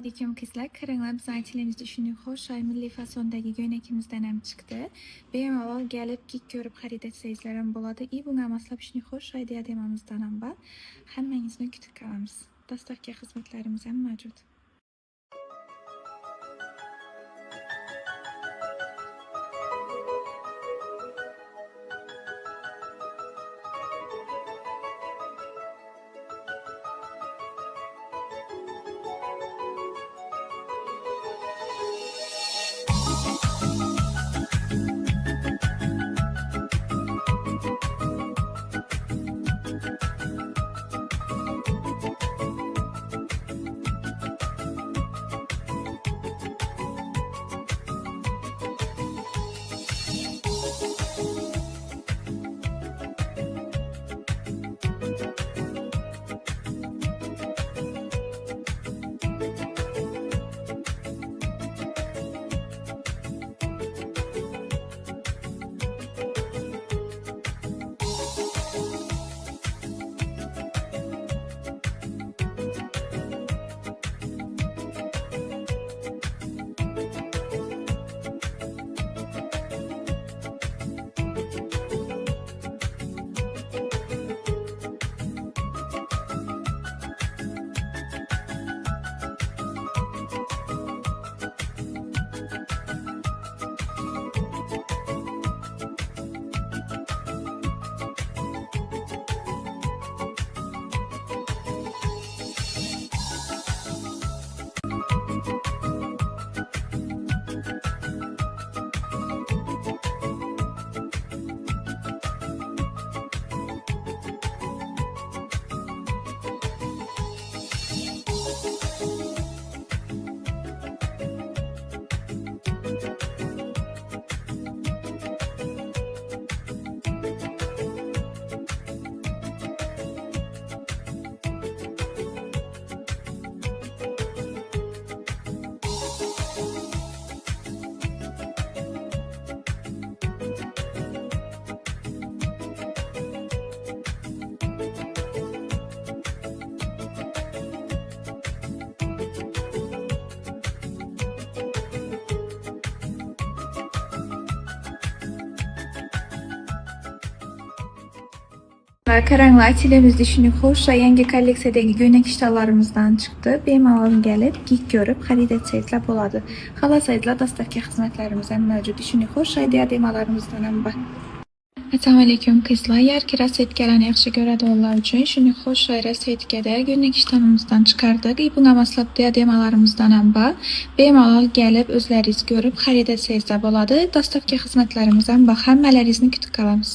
Aleyküm kızlar, karanglar bizning aytilimizda shunday xo'sh milliy fasondagi ko'ylagimizdan ham chiqdi. Bemalol gelip gig ko'rib xarid etsangizlar ham bo'ladi. Bunga maslab shunday xo'sh diademamizdan ham bor. Hammangizni kutib qolamiz. Dostavka xizmatlarimiz ham mavjud. Karanglar aytilimizda shunday xo'sh yangi kolleksiyadagi ko'ylak ishtallarimizdan chiqdi. Bemalol gelip gig ko'rib xarid etsangizlar bo'ladi. Xohlasangizlar dostavka xizmatlarimiz ham mavjud. Shunday xo'sh diademalarimizdan ham bor. Assalomu alaykum qizlar. Yarki rassetkalarni yaxshi ko'radiganlar uchun shunday xo'sh rassetkada ko'ylak ishtalimizdan chiqardik. Bunga maslab diademalarimizdan ham bor. Bemalol gelip o'zlaringiz ko'rib xarid etsangizlar bo'ladi. Dostavka xizmatlarimiz ham bor. Hammalaringizni kutib qolamiz.